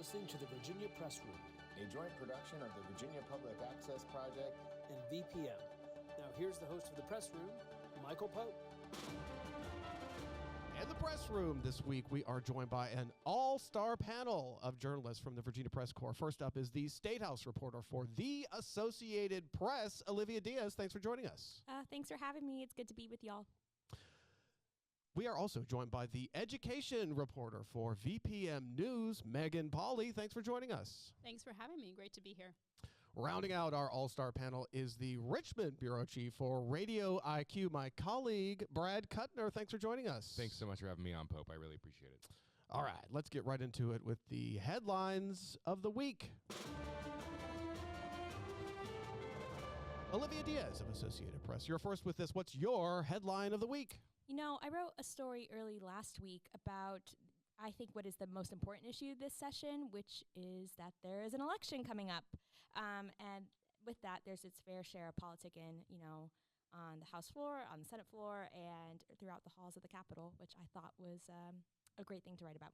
listening to the Virginia Press Room, a joint production of the Virginia Public Access Project and VPM. Now here's the host of the Press Room, Michael Pope. In the Press Room this week, we are joined by an all-star panel of journalists from the Virginia Press Corps. First up is the State House reporter for the Associated Press, Olivia Diaz. Thanks for joining us. Thanks for having me. It's good to be with y'all. We are also joined by the education reporter for VPM News, Megan Pauley. Thanks for joining us. Thanks for having me. Great to be here. Rounding out our all-star panel is the Richmond bureau chief for Radio IQ, my colleague, Brad Kuttner. Thanks for joining us. Thanks so much for having me on, Pope. I really appreciate it. All right, let's get right into it with the headlines of the week. Olivia Diaz of Associated Press, you're first with this. What's your headline of the week? You know, I wrote a story early last week about, I think, what is the most important issue this session, which is that there is an election coming up. And with that, there's its fair share of politicking, you know, on the House floor, on the Senate floor, and throughout the halls of the Capitol, which I thought was a great thing to write about.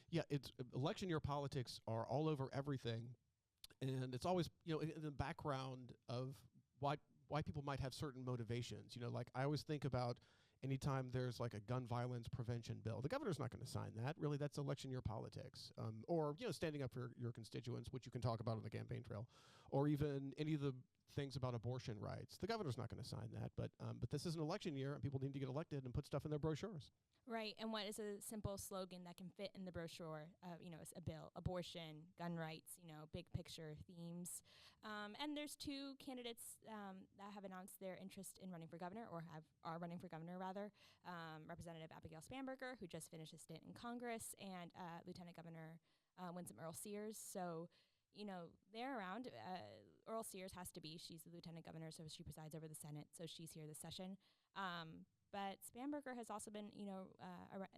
Yeah, it's election year politics are all over everything. And it's always, you know, in the background of why people might have certain motivations. You know, like I always think about anytime there's like a gun violence prevention bill, the governor's not going to sign that. Really, that's election year politics. Or, you know, standing up for your constituents, which you can talk about on the campaign trail, or even any of the things about abortion rights. The governor's not going to sign that. But this is an election year, and people need to get elected and put stuff in their brochures. Right, and what is a simple slogan that can fit in the brochure? You know, it's a bill: abortion, gun rights. You know, big picture themes. And there's two candidates that have announced their interest in running for governor, or are running for governor rather. Representative Abigail Spanberger, who just finished a stint in Congress, and Lieutenant Governor Winsome Earle-Sears. So, you know, they're around. Earle-Sears has to be. She's the lieutenant governor, so she presides over the Senate. So she's here this session. But Spanberger has also been, you know,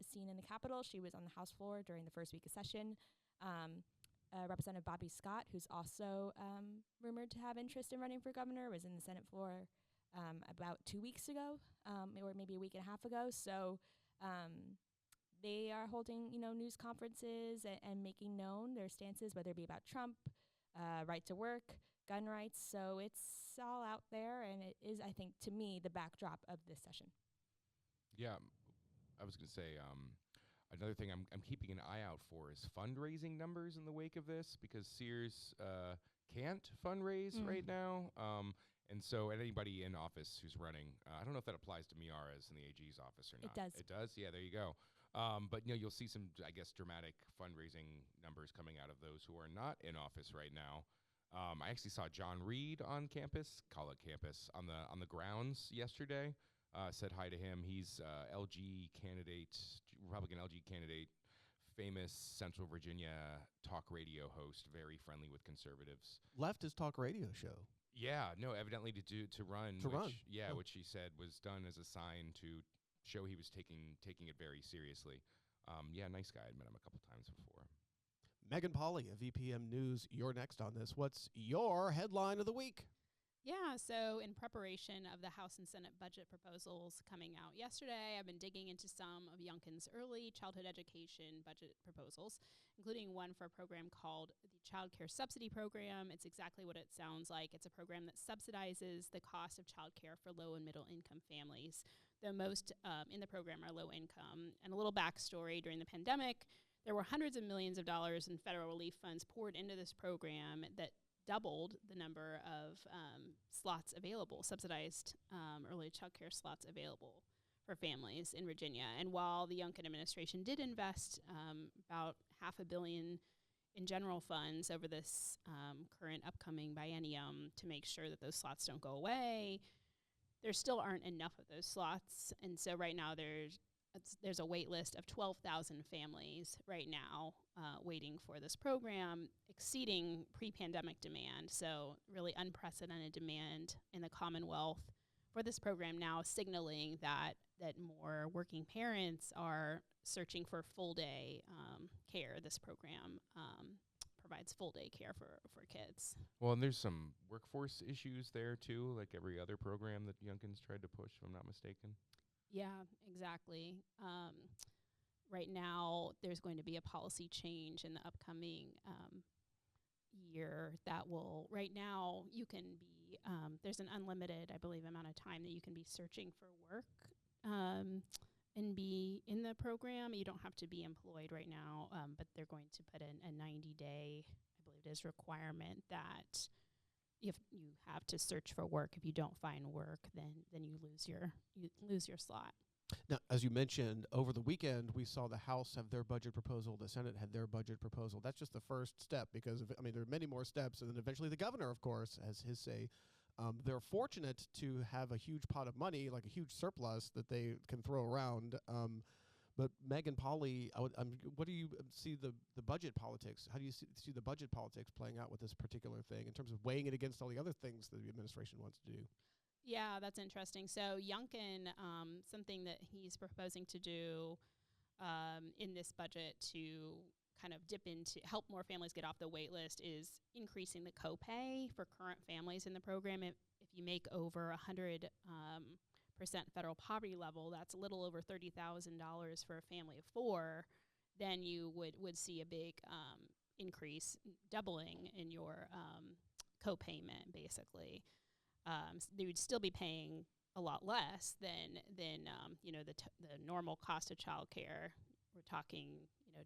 seen in the Capitol. She was on the House floor during the first week of session. Representative Bobby Scott, who's also rumored to have interest in running for governor, was in the Senate floor about 2 weeks ago, or maybe a week and a half ago. So they are holding, you know, news conferences and making known their stances, whether it be about Trump, right to work, gun rights. So it's all out there, and it is, I think, to me, the backdrop of this session. Yeah, I was going to say another thing I'm keeping an eye out for is fundraising numbers in the wake of this, because Sears can't fundraise right now. And so anybody in office who's running, I don't know if that applies to Miyares in the AG's office or not. It does. It does? Yeah, there you go. But, you know, you'll see some, I guess, dramatic fundraising numbers coming out of those who are not in office right now. I actually saw John Reed on campus, college campus, on the grounds yesterday. Said hi to him. He's LG candidate, Republican LG candidate, famous Central Virginia talk radio host, very friendly with conservatives. Leftist talk radio show. Yeah, no, evidently to run. Yeah, oh. Which he said was done as a sign to show he was taking it very seriously. Yeah, nice guy. I'd met him a couple times before. Megan Pauley of VPM News, you're next on this. What's your headline of the week? Yeah, so in preparation of the House and Senate budget proposals coming out yesterday, I've been digging into some of Youngkin's early childhood education budget proposals, including one for a program called the Child Care Subsidy Program. It's exactly what it sounds like. It's a program that subsidizes the cost of child care for low and middle income families. The most in the program are low income. And a little backstory: during the pandemic, there were hundreds of millions of dollars in federal relief funds poured into this program that doubled the number of slots available, subsidized early child care slots available for families in Virginia. And while the Youngkin administration did invest about $500 million in general funds over this current upcoming biennium to make sure that those slots don't go away, there still aren't enough of those slots. And so right now there's a wait list of 12,000 families right now waiting for this program, exceeding pre-pandemic demand. So really unprecedented demand in the Commonwealth for this program now, signaling that more working parents are searching for full-day care. This program provides full-day care for kids. Well, and there's some workforce issues there, too, like every other program that Youngkin's tried to push, if I'm not mistaken. Yeah, exactly. right now there's going to be a policy change in the upcoming year that will, right now you can be, there's an unlimited, I believe, amount of time that you can be searching for work and be in the program. You don't have to be employed right now, but they're going to put in a 90-day, I believe it is, requirement that if you have to search for work. If you don't find work, then you lose your slot. Now, as you mentioned, over the weekend, we saw the House have their budget proposal, the Senate had their budget proposal. That's just the first step because, there are many more steps, and then eventually the governor, of course, has his say. They're fortunate to have a huge pot of money, like a huge surplus that they can throw around. But Meg and Polly, what do you see the budget politics? How do you see the budget politics playing out with this particular thing in terms of weighing it against all the other things that the administration wants to do? Yeah, that's interesting. So Youngkin, something that he's proposing to do in this budget to kind of dip into, help more families get off the wait list, is increasing the copay for current families in the program. If you make over 100% federal poverty level, that's a little over $30,000 for a family of four, then you would see a big increase, doubling in your copayment, basically. They would still be paying a lot less than the normal cost of childcare. We're talking,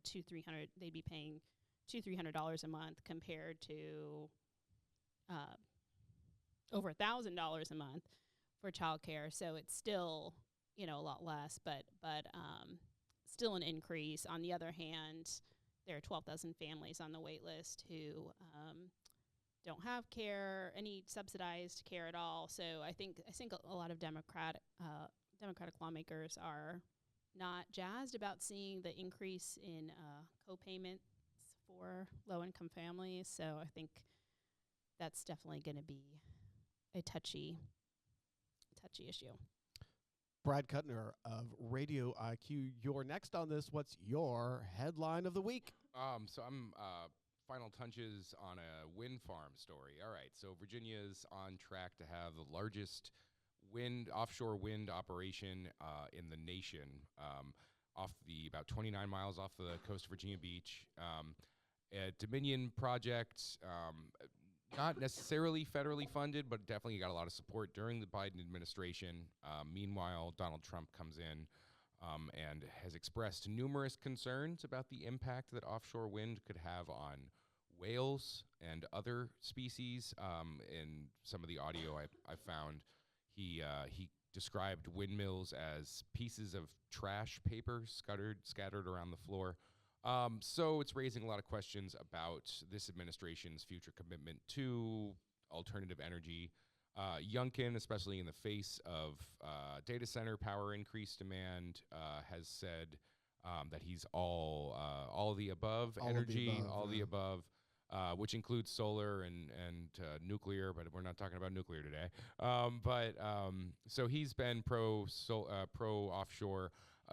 $200-300. They'd be paying $200-300 a month compared to over $1,000 a month for childcare. So it's still, a lot less, but still an increase. On the other hand, there are 12,000 families on the wait list who don't have care, any subsidized care at all. So I think a lot of Democratic lawmakers are not jazzed about seeing the increase in co-payments for low-income families. So I think that's definitely going to be a touchy issue. Brad Kuttner of Radio IQ, you're next on this. What's your headline of the week? So I'm final touches on a wind farm story. All right, so Virginia's on track to have the largest offshore wind operation in the nation, about 29 miles off the coast of Virginia Beach. A Dominion project, not necessarily federally funded, but definitely got a lot of support during the Biden administration. Meanwhile, Donald Trump comes in and has expressed numerous concerns about the impact that offshore wind could have on whales and other species. In some of the audio I found, he described windmills as pieces of trash paper scattered around the floor. So it's raising a lot of questions about this administration's future commitment to alternative energy. Youngkin, especially in the face of data center power increase demand, has said that he's all of the above energy, all the above, which includes solar and nuclear, but we're not talking about nuclear today. So he's been pro offshore.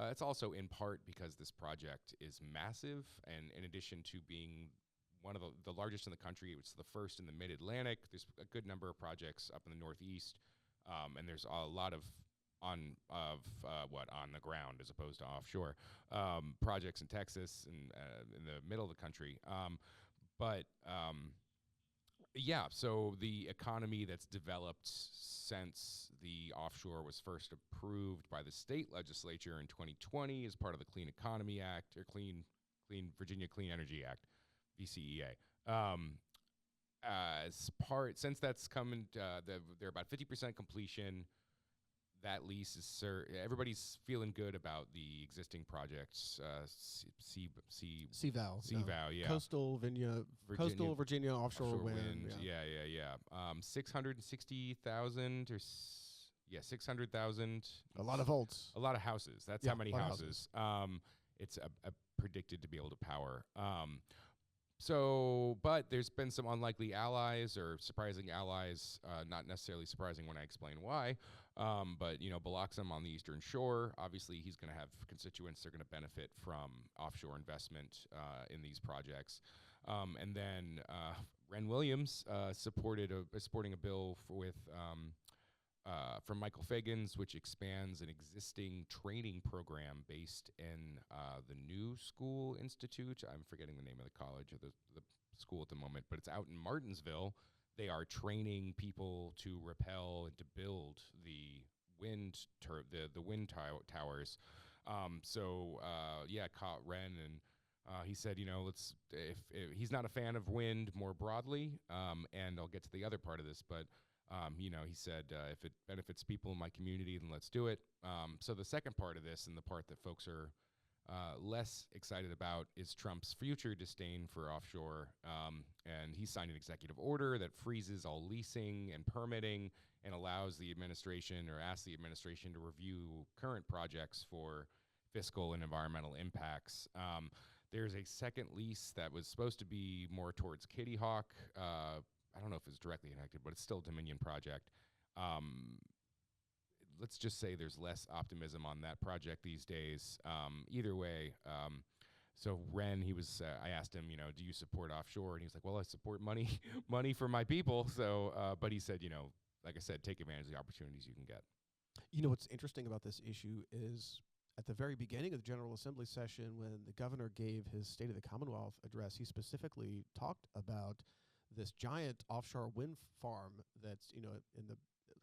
It's also in part because this project is massive, and in addition to being one of the largest in the country, it's the first in the Mid-Atlantic. There's a good number of projects up in the Northeast, and there's a lot of on the ground as opposed to offshore projects in Texas and in the middle of the country. So the economy that's developed since the offshore was first approved by the state legislature in 2020 as part of the Clean Economy Act, or Virginia Clean Energy Act, VCEA. Since that's come, they're about 50% completion. That lease is everybody's feeling good about the existing projects. CVOW, yeah. Coastal Virginia offshore wind. Yeah. 660,000 600,000. A lot of volts. A lot of houses. That's how many houses. It's predicted to be able to power. But there's been some unlikely allies or surprising allies, not necessarily surprising when I explain why. Biloxim on the Eastern Shore, obviously he's going to have constituents that are going to benefit from offshore investment in these projects. And then Ren Williams supporting a bill with from Michael Fagans, which expands an existing training program based in the New School Institute. I'm forgetting the name of the college or the school at the moment, but it's out in Martinsville. They are training people to repel and to build the wind towers. Caught Wren, and he said, if he's not a fan of wind more broadly, and I'll get to the other part of this, but he said, if it benefits people in my community, then let's do it. So the second part of this, and the part that folks are less excited about, is Trump's future disdain for offshore. And he signed an executive order that freezes all leasing and permitting and allows the administration, or asks the administration, to review current projects for fiscal and environmental impacts. There's a second lease that was supposed to be more towards Kitty Hawk. I don't know if it's directly connected, but it's still a Dominion project. Let's just say there's less optimism on that project these days. Either way, so Wren, I asked him, do you support offshore? And he was like, well, I support money for my people. So, but he said, like I said, take advantage of the opportunities you can get. What's interesting about this issue is at the very beginning of the General Assembly session, when the governor gave his State of the Commonwealth address, he specifically talked about this giant offshore wind farm that's, in the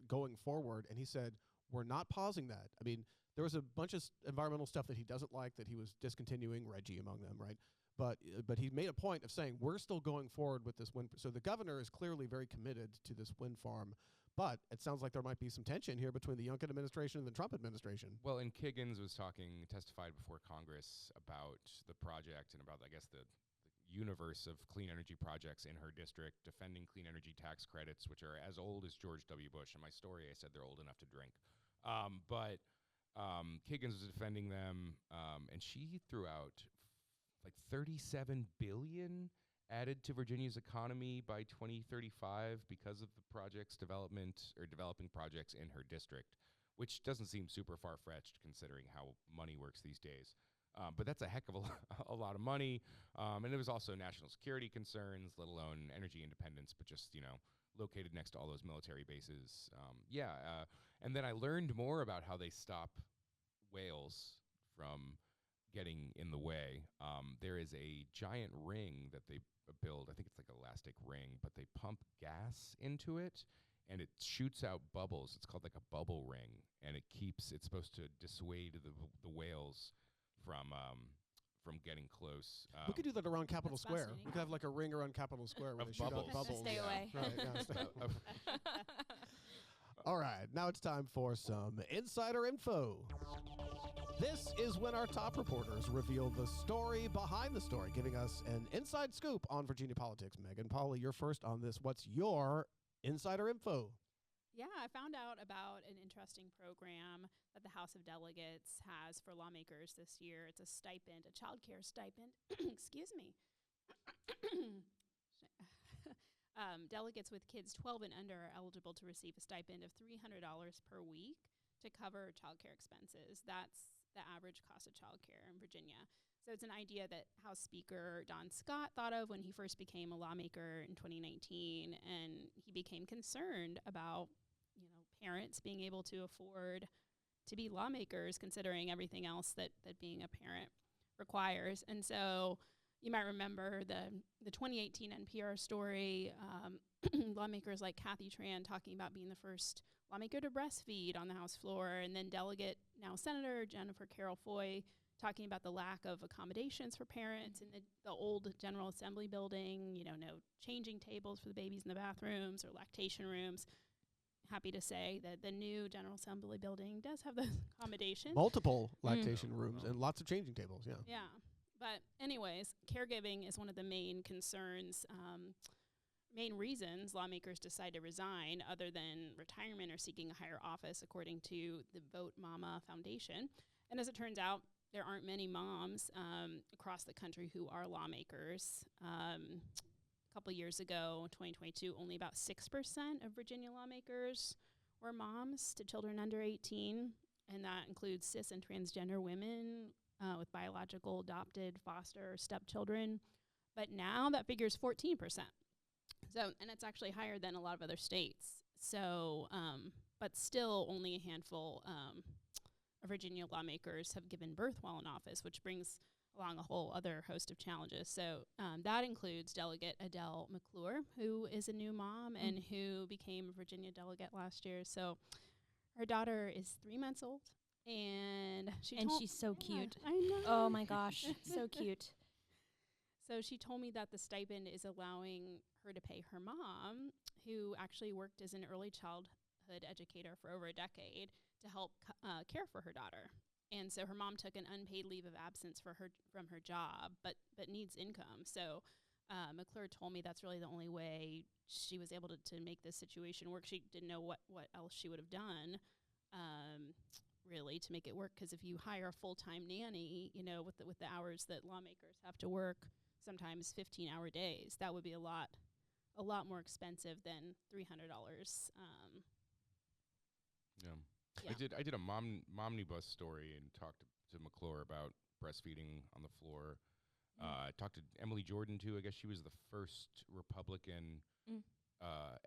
going forward. And he said, we're not pausing that. I mean, there was a bunch of environmental stuff that he doesn't like that he was discontinuing, Reggie among them, right? But he made a point of saying, we're still going forward with this wind. So the governor is clearly very committed to this wind farm. But it sounds like there might be some tension here between the Youngkin administration and the Trump administration. Well, and Kiggins testified before Congress about the project and about, I guess, the universe of clean energy projects in her district, defending clean energy tax credits, which are as old as George W. Bush. In my story, I said they're old enough to drink. But Kiggins was defending them, and she threw out like $37 billion added to Virginia's economy by 2035 because of the project's developing projects in her district, which doesn't seem super far-fetched considering how money works these days. But that's a heck of a lot of money. And there was also national security concerns, let alone energy independence, but just, located next to all those military bases. And then I learned more about how they stop whales from getting in the way. There is a giant ring that they build. I think it's like an elastic ring, but they pump gas into it and it shoots out bubbles. It's called like a bubble ring, and it's supposed to dissuade the whales from getting close. We could do that around Capitol That's Square. fascinating. We could have like a ring around Capitol Square where Of they shoot out bubbles. bubbles. Stay away. Right, yeah, stay All right, now it's time for some insider info. This is when our top reporters reveal the story behind the story, giving us an inside scoop on Virginia politics. Megan Pauley, you're first on this. What's your insider info? Yeah, I found out about an interesting program that the House of Delegates has for lawmakers this year. It's a stipend, a child care stipend. Excuse me. Delegates with kids 12 and under are eligible to receive a stipend of $300 per week to cover child care expenses. That's the average cost of child care in Virginia. So it's an idea that House Speaker Don Scott thought of when he first became a lawmaker in 2019, and he became concerned about, parents being able to afford to be lawmakers, considering everything else that being a parent requires. And so you might remember the 2018 NPR story, lawmakers like Kathy Tran talking about being the first lawmaker to breastfeed on the House floor, and then Delegate, now Senator Jennifer Carroll Foy, talking about the lack of accommodations for parents in the old General Assembly building, no changing tables for the babies in the bathrooms or lactation rooms. Happy to say that the new General Assembly building does have those accommodations. Multiple lactation rooms and lots of changing tables, yeah. Yeah. But anyways, caregiving is one of the main concerns, main reasons lawmakers decide to resign, other than retirement or seeking a higher office, according to the Vote Mama Foundation. And as it turns out, there aren't many moms across the country who are lawmakers. A couple years ago, 2022, only about 6% of Virginia lawmakers were moms to children under 18, and that includes cis and transgender women with biological, adopted, foster, or stepchildren. But now that figure's 14%. So, and it's actually higher than a lot of other states. So but still only a handful of Virginia lawmakers have given birth while in office, which brings along a whole other host of challenges. So that includes Delegate Adele McClure, who is a new mom and who became a Virginia delegate last year. So her daughter is 3 months old, and she's so cute. I know. Oh my gosh, so cute. So she told me that the stipend is allowing her to pay her mom, who actually worked as an early childhood educator for over a decade, to help care for her daughter. And so her mom took an unpaid leave of absence from her job, but needs income. So McClure told me that's really the only way she was able to make this situation work. She didn't know what else she would have done, really, to make it work. Because if you hire a full-time nanny, you know, with the hours that lawmakers have to work, sometimes 15-hour days, that would be a lot more expensive than $300. Yeah. Yeah. I did a Momnibus story and talked to McClure about breastfeeding on the floor. I talked to Emily Jordan too. I guess she was the first Republican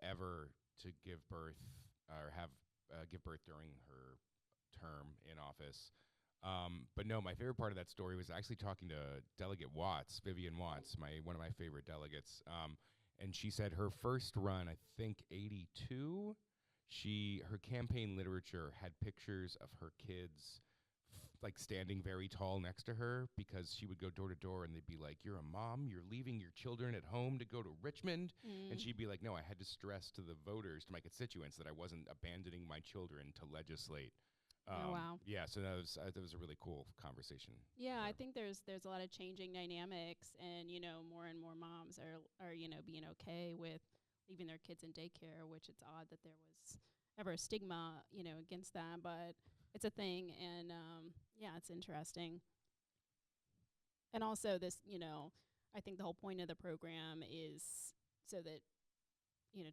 ever to give birth or give birth during her term in office. But no, my favorite part of that story was actually talking to Delegate Watts, Vivian Watts, one of my favorite delegates. And she said her first run, I think 82. Her campaign literature had pictures of her kids like standing very tall next to her, because she would go door to door and they'd be like, "You're a mom, you're leaving your children at home to go to Richmond." And she'd be like, "No, I had to stress to the voters, to my constituents, that I wasn't abandoning my children to legislate." Oh, wow. Yeah, so that was a really cool conversation. Yeah, I think there's a lot of changing dynamics, and more and more moms are being okay with leaving their kids in daycare, which it's odd that there was ever a stigma against that, but it's a thing. And it's interesting. And also this, I think the whole point of the program is so that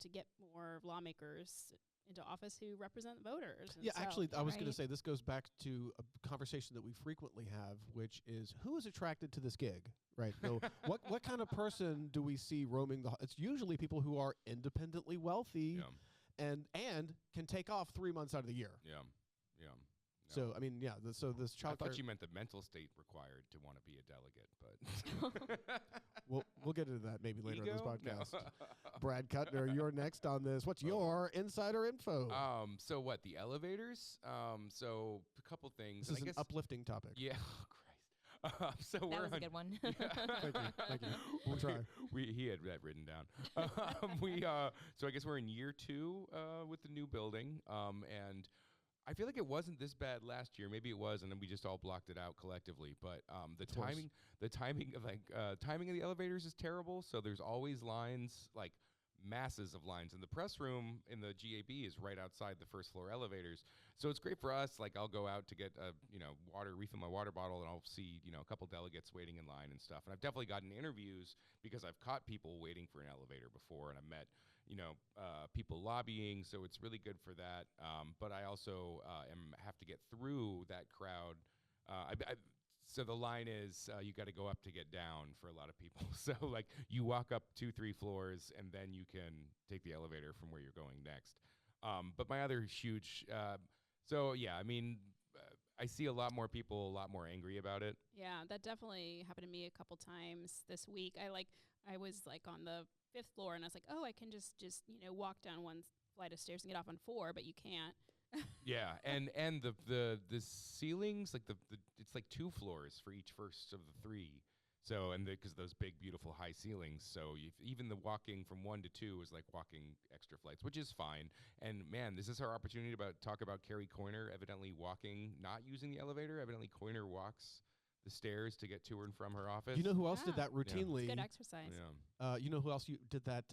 to get more lawmakers into office who represent voters. And Yeah, actually, I was going to Right. say this goes back to a conversation that we frequently have, which is who is attracted to this gig, right? So what kind of person do we see roaming the? It's usually people who are independently wealthy and can take off 3 months out of the year. Yeah. So I mean, so this I child thought care, you meant the mental state required to want to be a delegate, but we'll get into that maybe later in this Ego? podcast. No. Brad Kuttner, you're next on this. What's your insider info? So what, the elevators? So a couple things. This is I an guess, uplifting topic. Yeah. Christ. So That we're was a on- good one. Thank you. We'll try. He had that written down. So I guess we're in year 2 with the new building, and I feel like it wasn't this bad last year. Maybe it was, and then we just all blocked it out collectively. But the Of course. timing of the elevators is terrible. So there's always lines, like masses of lines. And the press room in the GAB is right outside the first floor elevators. So it's great for us. Like I'll go out to get water, refill my water bottle, and I'll see a couple delegates waiting in line and stuff. And I've definitely gotten interviews because I've caught people waiting for an elevator before, and I've met people lobbying, so it's really good for that. But I also have to get through that crowd. So the line is you got to go up to get down for a lot of people. So like you walk up 2-3 floors, and then you can take the elevator from where you're going next. But my other huge, I see a lot more people, a lot more angry about it. Yeah, that definitely happened to me a couple times this week. I was like on the 5th floor, and I was like, oh, I can just walk down one flight of stairs and get off on 4, but you can't. Yeah, and the ceilings, like the it's like 2 floors for each first of the 3. So because those big beautiful high ceilings, so even the walking from 1 to 2 is like walking extra flights, which is fine. And man, this is our opportunity to talk about Carrie Coyner evidently not using the elevator. Evidently Coyner walks the stairs to get to and from her office. You know who else did Yeah. that routinely? Good exercise. Yeah. You know who else did that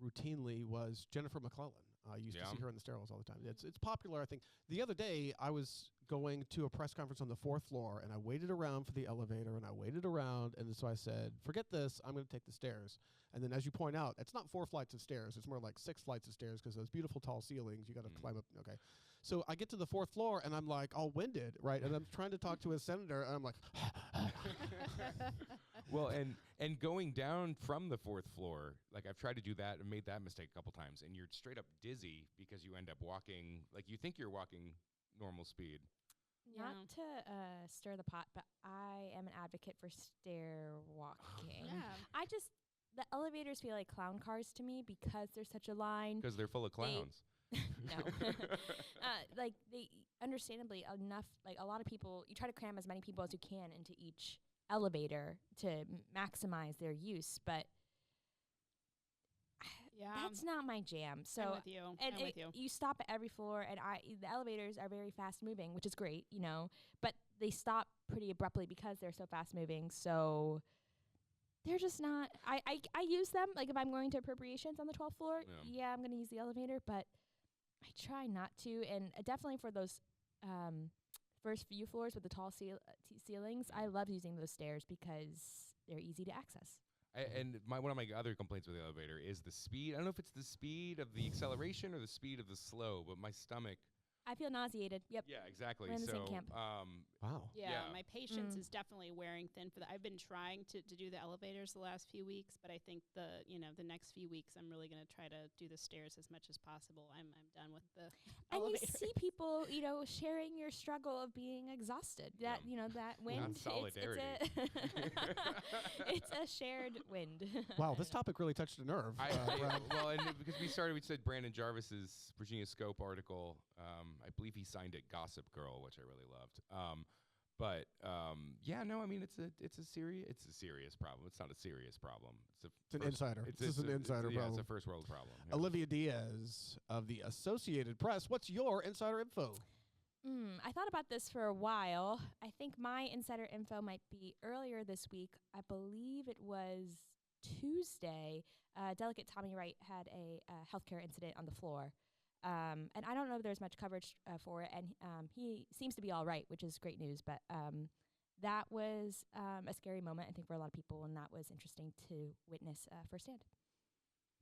routinely was Jennifer McClellan. I used to Yeah. see her in the stairwells all the time. It's popular, I think. The other day, I was going to a press conference on the 4th floor, and I waited around for the elevator, and I waited around, and so I said, forget this, I'm going to take the stairs. And then as you point out, it's not 4 flights of stairs, it's more like 6 flights of stairs because those beautiful tall ceilings, you got to climb up. Okay. So I get to the 4th floor, and I'm like all winded, right? And I'm trying to talk to a senator, and I'm like, Well, and going down from the 4th floor, like I've tried to do that and made that mistake a couple times, and you're straight up dizzy because you end up walking, like you think you're walking normal speed. Not to stir the pot, but I am an advocate for stair walking. Yeah. The elevators feel like clown cars to me because there's such a line. Because they're full of clowns. No. Like they understandably enough, like a lot of people, you try to cram as many people as you can into each elevator to maximize their use, but Yeah. that's not my jam. So I'm with you. and I'm with you. you stop at every floor, and the elevators are very fast moving, which is great, you know, but they stop pretty abruptly because they're so fast moving. So they're just not. I use them, like if I'm going to appropriations on the 12th floor. Yeah, I'm going to use the elevator, but I try not to. And definitely for those first few floors with the tall ceilings, I love using those stairs because they're easy to access. And one of my other complaints with the elevator is the speed. I don't know if it's the speed of the acceleration or the speed of the slow, but my stomach. I feel nauseated. Yep. Yeah, exactly. We're in the same So, camp. wow. Yeah, Yeah. my patience is definitely wearing thin for that. I've been trying to do the elevators the last few weeks, but I think the next few weeks I'm really going to try to do the stairs as much as possible. I'm done with the And elevator. you see people, sharing your struggle of being exhausted. That, that wind. solidarity. It's a shared wind. Wow, this topic really touched a nerve. Well, and because we said Brandon Jarvis's Virginia Scope article. I believe he signed it "Gossip Girl," which I really loved. I mean, it's a serious problem. It's not a serious problem. It's an insider. This is an insider problem. It's a first world problem. Yeah. Olivia Diaz of the Associated Press. What's your insider info? I thought about this for a while. I think my insider info might be earlier this week. I believe it was Tuesday. Delegate Tommy Wright had a healthcare incident on the floor. And I don't know if there's much coverage for it, and he seems to be all right, which is great news. But that was a scary moment, I think, for a lot of people, and that was interesting to witness firsthand.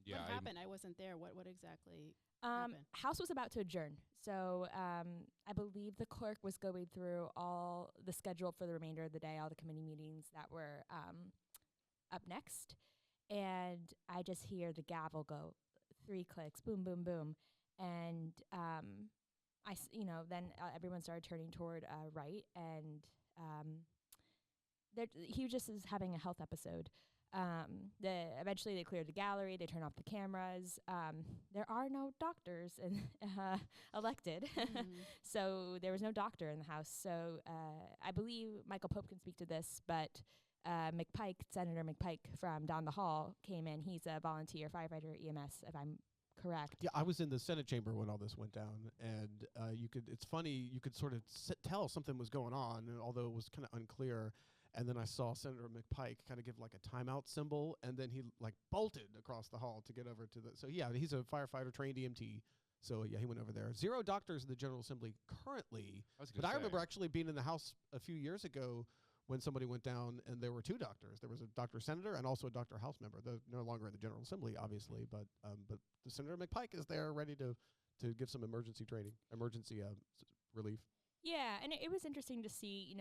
Yeah, What happened? I wasn't there. What exactly happened? House was about to adjourn, so I believe the clerk was going through all the schedule for the remainder of the day, all the committee meetings that were up next, and I just hear the gavel go 3 clicks, boom, boom, boom. And then everyone started turning toward Wright, and he just is having a health episode. Eventually they cleared the gallery, they turned off the cameras. There are no doctors elected, so there was no doctor in the House. So I believe Michael Pope can speak to this, but Senator McPike from down the hall came in. He's a volunteer firefighter at EMS, if I'm correct. Yeah, I was in the Senate chamber when all this went down, and it's funny, you could sort of tell something was going on, and although it was kind of unclear. And then I saw Senator McPike kind of give like a timeout symbol, and then he like bolted across the hall to get over to the. So yeah, he's a firefighter trained EMT. So yeah, he went over there. 0 doctors in the General Assembly currently, but I remember actually being in the House a few years ago when somebody went down, and there were 2 doctors. There was a Dr. Senator and also a Dr. House member. They're no longer in the General Assembly, obviously, but the Senator McPike is there, ready to give some emergency training, relief. Yeah, and it was interesting to see.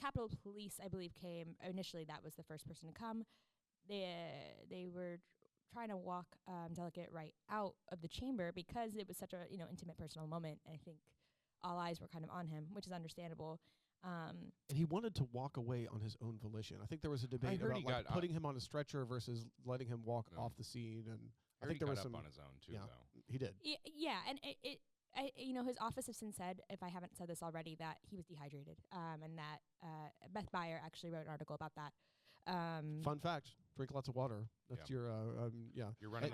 Capitol Police, I believe, came initially. That was the first person to come. They were trying to walk Delegate Wright out of the chamber because it was such a intimate, personal moment. And I think all eyes were kind of on him, which is understandable. And he wanted to walk away on his own volition. I think there was a debate about like putting him on a stretcher versus letting him walk off the scene. And I think there was some on his own too. Yeah, though. he did. Yeah, and his office has since said, if I haven't said this already, that he was dehydrated. And that Beth Byer actually wrote an article about that. Fun fact: drink lots of water. That's your You're running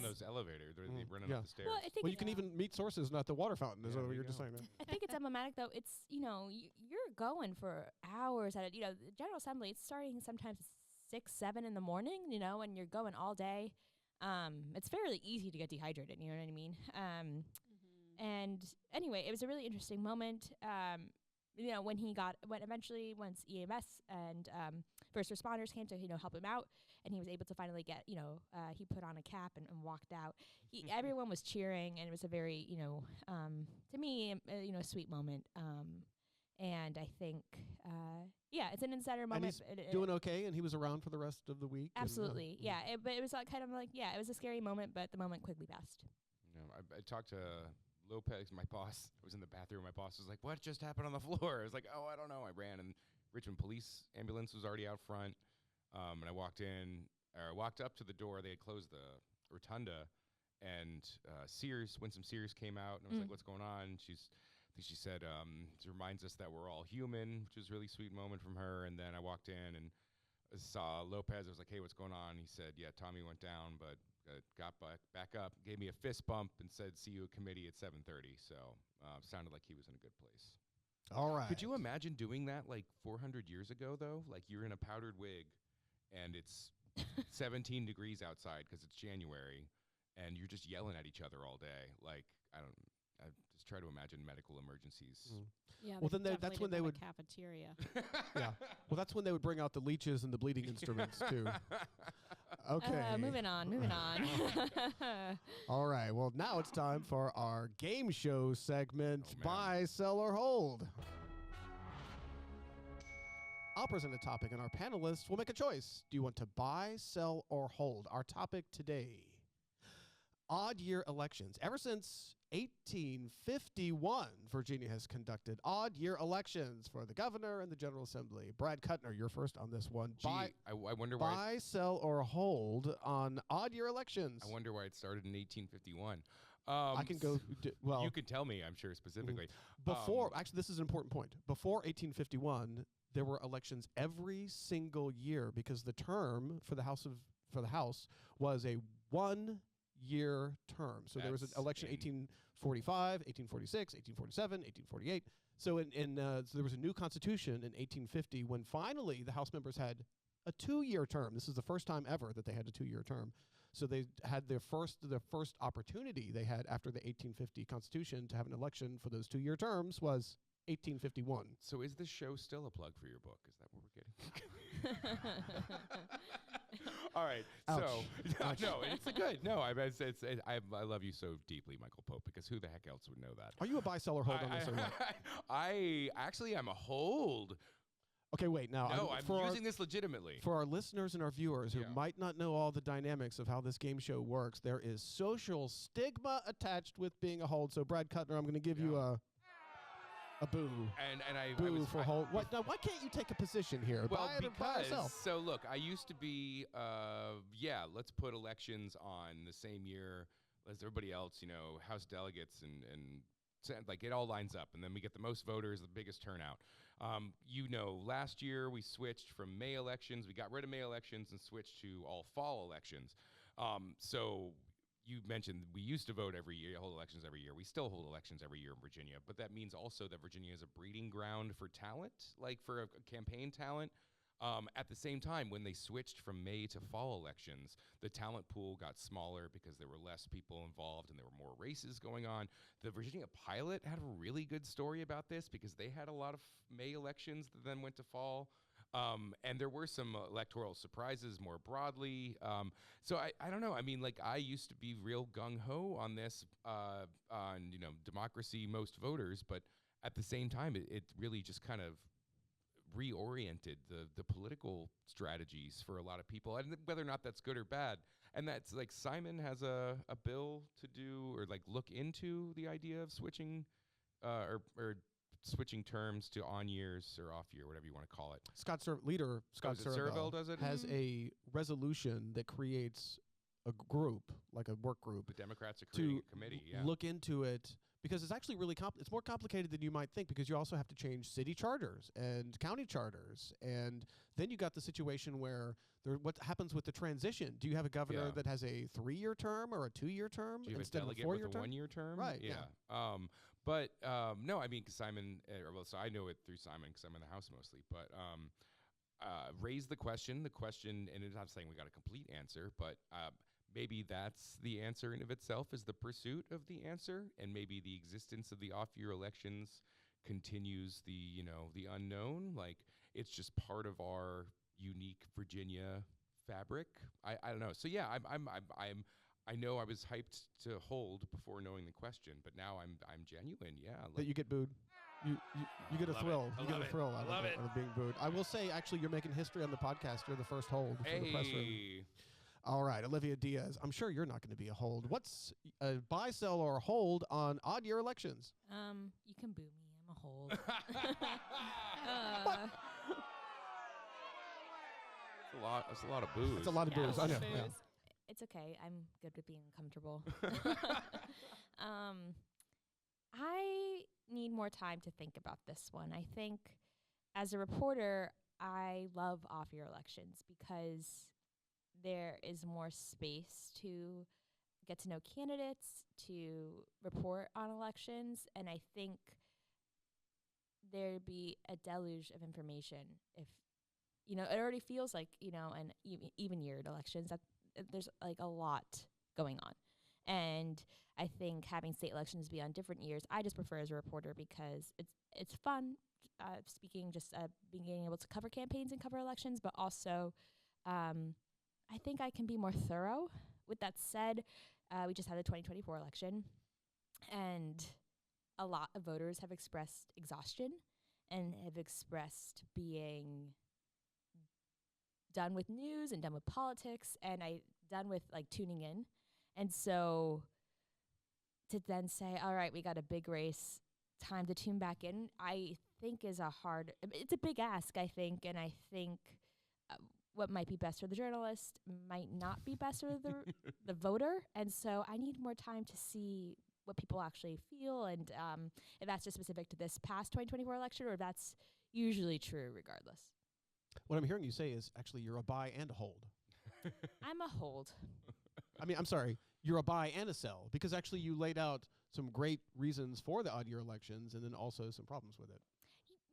those elevators. They're running up the stairs. Well, you can even meet sources, not the water fountain. Is what you're just saying. I think it's emblematic, though. It's you're going for hours at it. The General Assembly, it's starting sometimes 6, 7 in the morning. And you're going all day. It's fairly easy to get dehydrated. You know what I mean? And anyway, it was a really interesting moment. When eventually once EMS and first responders came to help him out, and he was able to finally get he put on a cap and walked out. Everyone was cheering, and it was a very to me sweet moment. And I think it's an insider moment. And he's doing okay, and he was around for the rest of the week. Absolutely, but it was kind of like it was a scary moment, but the moment quickly passed. I talked to Lopez, my boss. I was in the bathroom. My boss was like, "What just happened on the floor?" I was like, "Oh, I don't know." I ran, and Richmond police ambulance was already out front. And I walked up to the door. They had closed the rotunda, and Winsome Sears came out, and I was like, "What's going on?" I think she said, "It reminds us that we're all human," which was a really sweet moment from her. And then I walked in and saw Lopez. I was like, "Hey, what's going on?" He said, "Yeah, Tommy went down, but got back up, gave me a fist bump, and said, 'See you at committee at 7:30.' So sounded like he was in a good place." All right. Could you imagine doing that like 400 years ago, though? Like you're in a powdered wig, and it's 17 degrees outside because it's January, and you're just yelling at each other all day. Like I just try to imagine medical emergencies. Yeah. Well, then that's when they would cafeteria. Yeah. Well, that's when they would bring out the leeches and the bleeding instruments too. Okay. Moving on. All right. Well, now it's time for our game show segment, Buy, Sell, or Hold. I'll present a topic, and our panelists will make a choice. Do you want to buy, sell, or hold? Our topic today, odd year elections. Ever since 1851, Virginia has conducted odd year elections for the governor and the General Assembly. Brad Kuttner, you're first on this one. I wonder why. Buy, sell, or hold on odd year elections. I wonder why it started in 1851. I can go. Well, you can tell me, I'm sure, specifically. Actually, this is an important point. Before 1851, there were elections every single year because the term for the House was a 1-year term. So there was an election 1845, 1846, 1847, 1848. So so there was a new constitution in 1850 when finally the House members had a 2-year term. This is the first time ever that they had a 2-year term. So they had their first opportunity they had after the 1850 Constitution to have an election for those 2-year terms was 1851. So is this show still a plug for your book? Is that what we're getting? All right. Ouch. So Ouch. no, it's good. No, I love you so deeply, Michael Pope, because who the heck else would know that? Are you a buy, sell, or hold on this or not? I actually am a hold. Okay, wait. Now, no, I'm using this legitimately. For our listeners and our viewers who might not know all the dynamics of how this game show works, there is social stigma attached with being a hold. So, Brad Kuttner, I'm going to give you a boo. Boo for hold. What? Now, why can't you take a position here? Well, buy it or buy or sell? So look, I used to be, let's put elections on the same year as everybody else. House delegates and like it all lines up, and then we get the most voters, the biggest turnout. Last year we switched from May elections. We got rid of May elections and switched to all fall elections. So you mentioned we used to vote every year, hold elections every year. We still hold elections every year in Virginia, but that means also that Virginia is a breeding ground for talent, like for a campaign talent. At the same time, when they switched from May to fall elections, the talent pool got smaller because there were less people involved and there were more races going on. The Virginia Pilot had a really good story about this because they had a lot of May elections that then went to fall. And there were some electoral surprises more broadly. So I don't know. I mean, like I used to be real gung-ho on this, on democracy, most voters. But at the same time, it really just kind of reoriented the political strategies for a lot of people, and whether or not that's good or bad. And that's like Simon has a bill to do or like look into the idea of switching or switching terms to on years or off year, whatever you want to call it. Scott Surville does it? Has a resolution that creates a group, like a work group. The Democrats are creating a committee, look into it. Because it's actually really it's more complicated than you might think, because you also have to change city charters and county charters. And then you got the situation where what happens with the transition? Do you have a governor that has a 3-year term or a 2-year term instead of a 4-year term? 1-year term? Right. Yeah. But no, I mean, because Simon, so I know it through Simon because I'm in the House mostly, but raise the question, and it's not saying we got a complete answer, but maybe that's the answer in of itself, is the pursuit of the answer, and maybe the existence of the off-year elections continues the unknown. Like, it's just part of our unique Virginia fabric. I don't know. So yeah, I know I was hyped to hold before knowing the question, but now I'm genuine. Yeah, That you get booed. You get a love thrill. it. I You get love a it. thrill I out love it. of being booed. I will say, actually, you're making history on the podcast. You're the first hold for the press room. Hey. All right, Olivia Diaz. I'm sure you're not going to be a hold. What's a buy, sell, or hold on odd year elections? You can boo me. I'm a hold. That's a lot of booze. It's a lot of Yeah, booze. a I lot know. of Yeah. booze. It's okay. I'm good with being uncomfortable. I need more time to think about this one. I think as a reporter, I love off-year elections because there is more space to get to know candidates, to report on elections, and I think there'd be a deluge of information if, it already feels like, an even-yeared elections, that there's like a lot going on. And I think having state elections be on different years, I just prefer as a reporter because it's fun, being able to cover campaigns and cover elections, but also I think I can be more thorough. With that said, we just had the 2024 election, and a lot of voters have expressed exhaustion and have expressed being done with news and done with politics, and done with like tuning in. And so to then say, all right, we got a big race, time to tune back in, I think it's a big ask, I think. And I think what might be best for the journalist might not be best for the voter. And so I need more time to see what people actually feel, and if that's just specific to this past 2024 election, or if that's usually true regardless. What I'm hearing you say is actually you're a buy and a hold. I'm a hold. I mean, I'm sorry, you're a buy and a sell, because actually you laid out some great reasons for the odd year elections and then also some problems with it.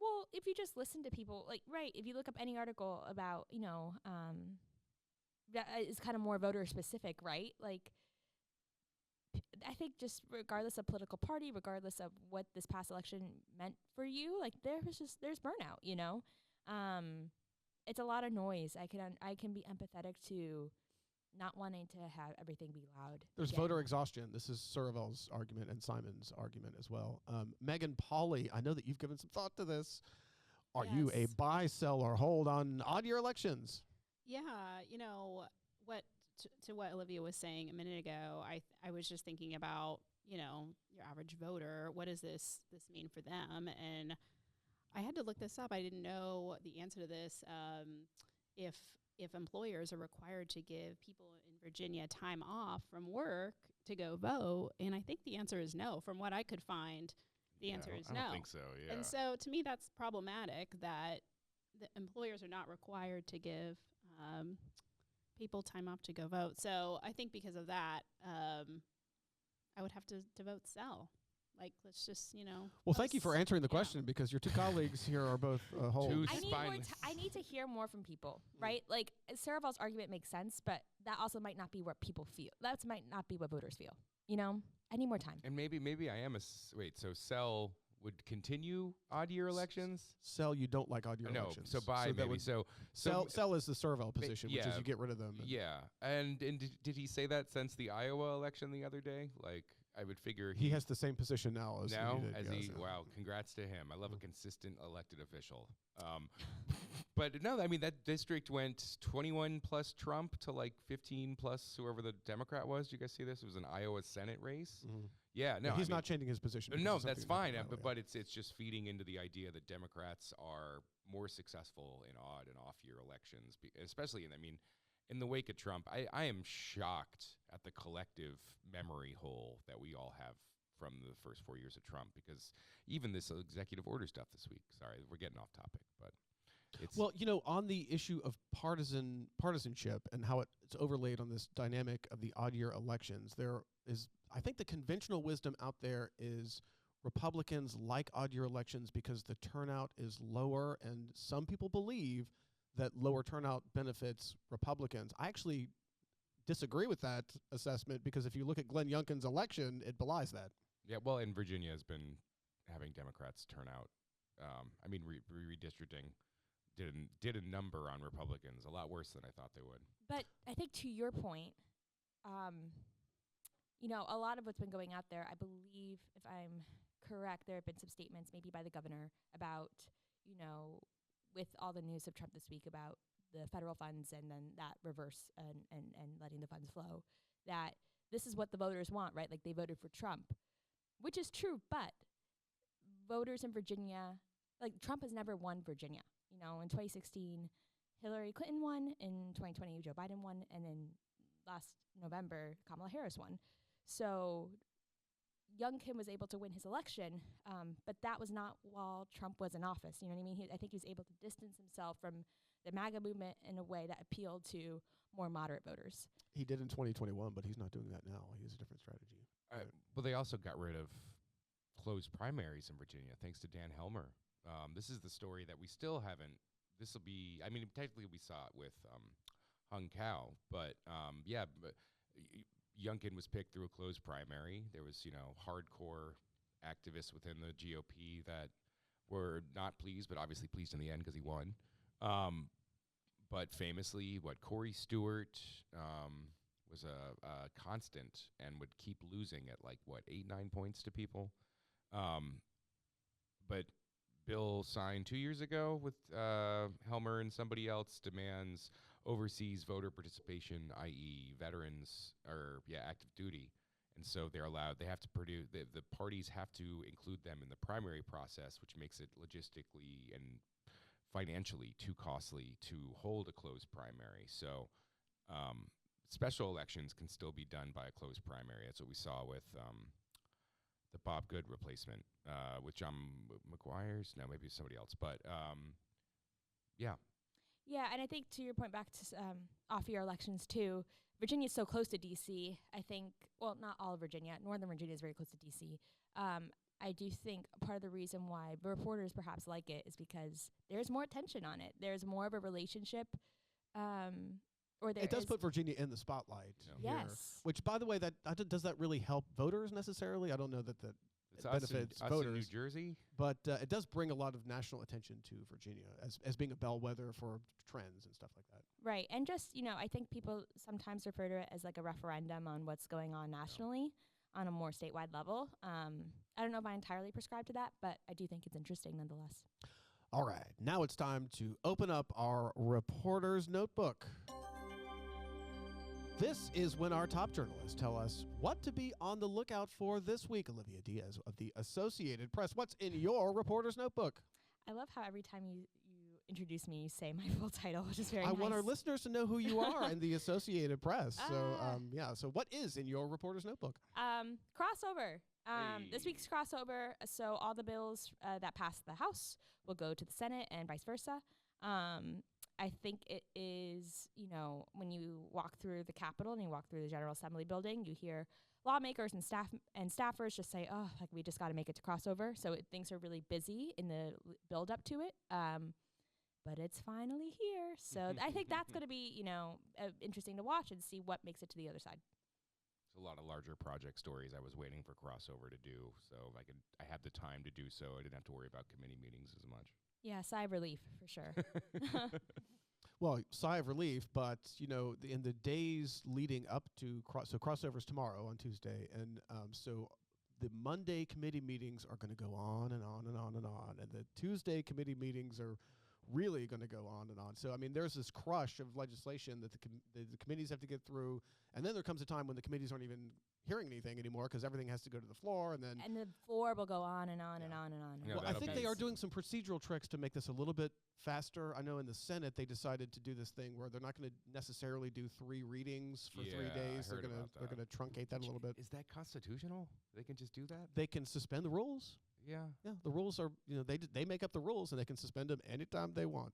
Well, if you just listen to people, if you look up any article about, that is kind of more voter specific, right? Like, I think just regardless of political party, regardless of what this past election meant for you, like there's burnout, it's a lot of noise. I can be empathetic to not wanting to have everything be loud. There's again. voter exhaustion. This is Surivel's argument and Simon's argument as well. Megan Pauley, I know that you've given some thought to this. Are you a Yes. buy, sell, or hold on odd year elections? Yeah, what to what Olivia was saying a minute ago, I was just thinking about, your average voter. What does this mean for them? And I had to look this up. I didn't know the answer to this. If employers are required to give people in Virginia time off from work to go vote, and I think the answer is no. From what I could find, the answer is no. I don't think so. Yeah. And so to me, that's problematic that the employers are not required to give people time off to go vote. So I think because of that, I would have to vote sell. Like, let's just, Well, thank you for let's- answering the yeah. question, because your two colleagues here are both holds. Two I need spineless. I need to hear more from people, right? Like, Saraval's argument makes sense, but that also might not be what people feel. That might not be what voters feel. I need more time. And maybe I am so sell would continue odd year elections? Sell, you don't like odd year No, elections. so buy that maybe. would So sell is the Surivel position, which is yeah. you get rid of them. and- yeah. And did he say that since the Iowa election the other day? Like, I would figure He has the same position now as now he did. as yes, he yeah. wow, congrats to him. I love a consistent elected official. But no, I mean, that district went 21 plus Trump to like 15 plus whoever the Democrat was. Did you guys see this? It was an Iowa Senate race. Mhm. Yeah, no, But he's I mean, not changing his position. because no, of that's something fine. happened But Iowa, it's just feeding into the idea that Democrats are more successful in odd and off year elections, especially in the wake of Trump. I am shocked at the collective memory hole that we all have from the first 4 years of Trump, because even this executive order stuff this week. Sorry, we're getting off topic, but it's Well, on the issue of partisanship and how it's overlaid on this dynamic of the odd year elections, there is, I think, the conventional wisdom out there is Republicans like odd year elections because the turnout is lower, and some people believe that lower turnout benefits Republicans. I actually disagree with that assessment because if you look at Glenn Youngkin's election, it belies that. Yeah, well, and Virginia has been having Democrats turn out. I mean, redistricting did a number on Republicans, a lot worse than I thought they would. But I think to your point, you know, a lot of what's been going out there, I believe, if I'm correct, there have been some statements maybe by the governor about, you know, with all the news of Trump this week about the federal funds and then that reverse and letting the funds flow, that this is what the voters want, right? Like they voted for Trump, which is true, but voters in Virginia, like Trump has never won Virginia. You know, in 2016, Hillary Clinton won. In 2020, Joe Biden won. And then last November, Kamala Harris won. So Youngkin was able to win his election, but that was not while Trump was in office. You know what I mean? I think he was able to distance himself from the MAGA movement in a way that appealed to more moderate voters. He did in 2021, but he's not doing that now. He has a different strategy. Well, they also got rid of closed primaries in Virginia, thanks to Dan Helmer. This is the story that we still haven't. This will be. I mean, technically, we saw it with Hung Cao, but Youngkin was picked through a closed primary. There was, you know, hardcore activists within the GOP that were not pleased, but obviously pleased in the end because he won. But famously, Corey Stewart was a constant and would keep losing at 8-9 points to people. But bill signed 2 years ago with Helmer and somebody else demands overseas voter participation, i.e. veterans or active duty. And so they're allowed, they have to produce, the parties have to include them in the primary process, which makes it logistically and financially too costly to hold a closed primary. So special elections can still be done by a closed primary. That's what we saw with the Bob Good replacement with John McGuire's. No, maybe it's somebody else. But yeah. Yeah, and I think to your point back to off-year elections too, Virginia's so close to D.C. I think, well, not all of Virginia. Northern Virginia is very close to D.C. I do think part of the reason why reporters perhaps like it is because there's more attention on it. There's more of a relationship, or there it does is put Virginia in the spotlight. Yeah. Here, Yes. which, by the way, does that really help voters necessarily? I don't know that It's it us in, benefits us voters. in New Jersey. But it does bring a lot of national attention to Virginia as being a bellwether for trends and stuff like that. Right, and just, you know, I think people sometimes refer to it as like a referendum on what's going on nationally on a more statewide level. I don't know if I entirely prescribe to that, but I do think it's interesting nonetheless. All right, now it's time to open up our reporter's notebook. This is when our top journalists tell us what to be on the lookout for this week. Olivia Diaz of the Associated Press. What's in your reporter's notebook? I love how every time you introduce me, you say my full title, which is very I nice. want our listeners to know who you are in the Associated Press. So what is in your reporter's notebook? Crossover. This Hey. week's crossover. So all the bills that pass the House will go to the Senate and vice versa. I think it is, you know, when you walk through the Capitol and you walk through the General Assembly building, you hear lawmakers and staffers just say, "Oh, like we just got to make it to crossover." So things are really busy in the build up to it. But it's finally here. So I think that's going to be, you know, interesting to watch and see what makes it to the other side. There's a lot of larger project stories I was waiting for crossover to do, so I had the time to do so. I didn't have to worry about committee meetings as much. Yeah, sigh of relief for sure. Well, sigh of relief, but you know, in the days leading up to crossover's tomorrow on Tuesday, and so the Monday committee meetings are going to go on and on and on and on, and the Tuesday committee meetings are really going to go on and on. So I mean, there's this crush of legislation that the committees have to get through, and then there comes a time when the committees aren't even hearing anything anymore because everything has to go to the floor, and then. And the floor will go on and on and on and on. Yeah, Well, I that'll think be- they are doing some procedural tricks to make this a little bit faster. I know in the Senate they decided to do this thing where they're not going to necessarily do 3 readings for 3 Yeah, I days. They're heard going about to they're going to truncate that a little bit. Is that constitutional? They can just do that? They can suspend the rules. Yeah. Yeah, the rules are, you know, they make up the rules and they can suspend them anytime they want.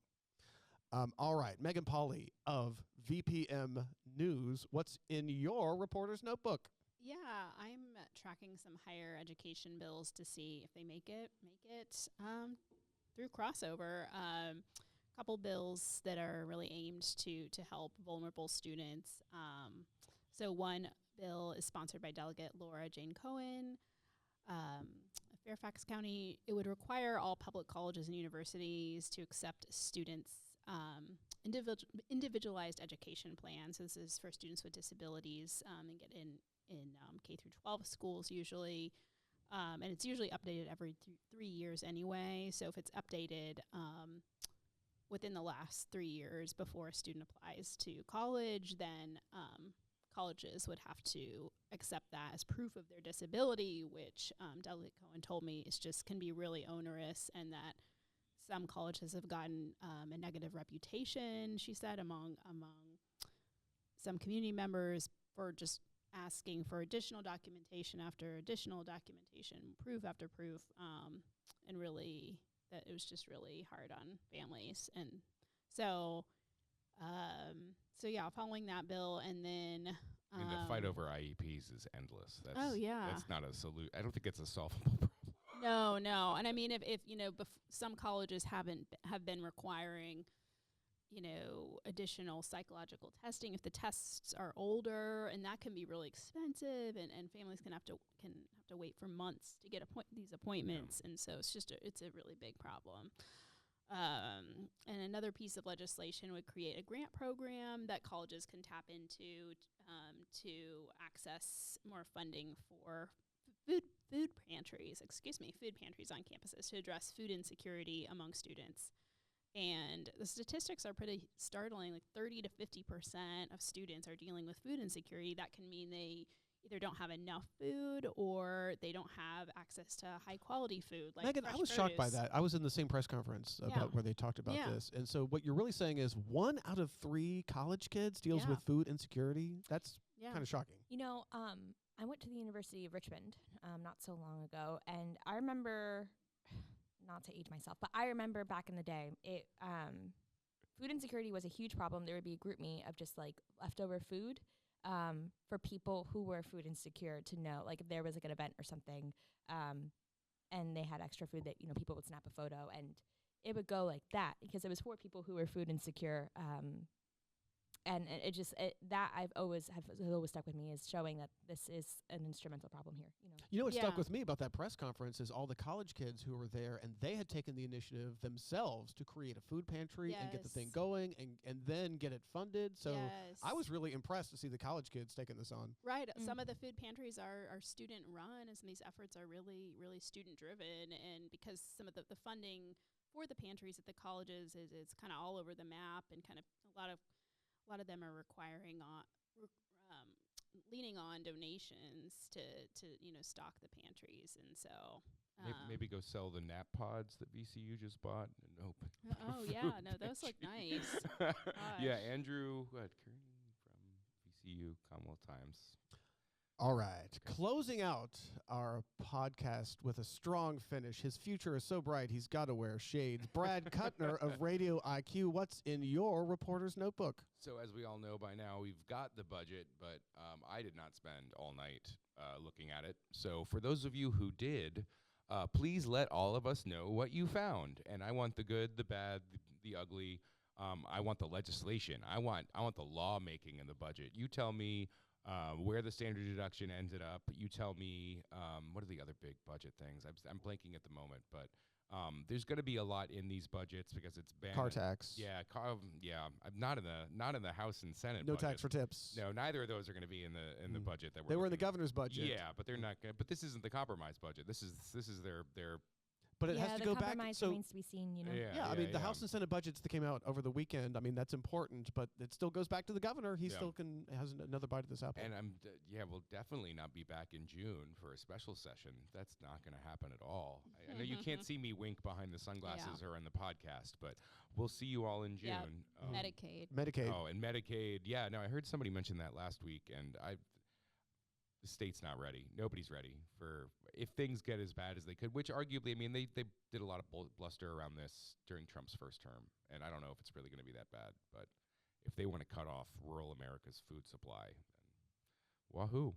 All right, Megan Pauley of VPM News. What's in your reporter's notebook? Yeah, I'm tracking some higher education bills to see if they make it through crossover. Couple bills that are really aimed to help vulnerable students. So one bill is sponsored by Delegate Laura Jane Cohen. Fairfax County, it would require all public colleges and universities to accept students' individualized education plans. So this is for students with disabilities and get in K through 12 schools usually. And it's usually updated every 3 years anyway. So if it's updated within the last 3 years before a student applies to college, then colleges would have to accept that as proof of their disability, which Delegate Cohen told me can be really onerous, and that some colleges have gotten a negative reputation, she said, among some community members for just asking for additional documentation after additional documentation, proof after proof, and really that it was just really hard on families. And so following that bill, and then I mean, the fight over IEPs is endless. That's, that's not a solution. I don't think it's a solvable problem. No. And I mean, if some colleges have been requiring, additional psychological testing if the tests are older, and that can be really expensive, and families can have to wait for months to get these appointments, and so it's a really big problem. And another piece of legislation would create a grant program that colleges can tap into to access more funding for food pantries on campuses to address food insecurity among students. And the statistics are pretty startling. Like 30 to 50% of students are dealing with food insecurity. That can mean they either don't have enough food or they don't have access to high quality food. Like Megan, I was shocked by that. I was in the same press conference about where they talked about this. And so what you're really saying is 1 out of 3 college kids deals with food insecurity. That's kind of shocking. I went to the University of Richmond not so long ago, and I remember, not to age myself, but I remember back in the day, food insecurity was a huge problem. There would be a group me of just like leftover food for people who were food insecure to know, like if there was like an event or something, and they had extra food that, people would snap a photo, and it would go like that because it was for people who were food insecure. And that has always stuck with me, is showing that this is an instrumental problem here. What stuck with me about that press conference is all the college kids who were there, and they had taken the initiative themselves to create a food pantry and get the thing going and then get it funded. So I was really impressed to see the college kids taking this on. Right. Some of the food pantries are student run, and some of these efforts are really, really student driven. And because some of the funding for the pantries at the colleges is kind of all over the map, and kind of a lot of them are requiring leaning on donations to stock the pantries, and so maybe go sell the nap pods that VCU just bought and open. Oh yeah, no, those look nice. Yeah, Andrew Kearney from VCU Commonwealth Times. All right. Closing out our podcast with a strong finish. His future is so bright, he's got to wear shades. Brad Kuttner of Radio IQ, what's in your reporter's notebook? So as we all know by now, we've got the budget, but I did not spend all night looking at it. So for those of you who did, please let all of us know what you found. And I want the good, the bad, the ugly. I want the legislation. I want the lawmaking in the budget. You tell me where the standard deduction ended up. You tell me what are the other big budget things. I'm blanking at the moment, but there's going to be a lot in these budgets because it's been car tax. I'm not in the House and Senate. No budget. tax for tips. No, neither of those are going to be in the budget that they were in the governor's budget. Yeah, but they're not. But this isn't the compromise budget. This is their. But it has to go back. Compromise remains to be seen, Yeah, I mean, the House and Senate budgets that came out over the weekend, I mean, that's important, but it still goes back to the governor. He still has another bite of this apple. And we'll definitely not be back in June for a special session. That's not going to happen at all. I know you can't see me wink behind the sunglasses or in the podcast, but we'll see you all in June. Medicaid. Oh, and Medicaid. Yeah, no, I heard somebody mention that last week, and the state's not ready. Nobody's ready for if things get as bad as they could, which arguably, I mean, they did a lot of bluster around this during Trump's first term, and I don't know if it's really going to be that bad, but if they want to cut off rural America's food supply, then wahoo.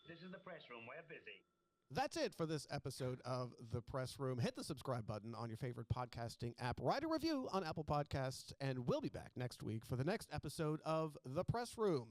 This is the press room. We're busy. That's it for this episode of The Press Room. Hit the subscribe button on your favorite podcasting app. Write a review on Apple Podcasts, and we'll be back next week for the next episode of The Press Room.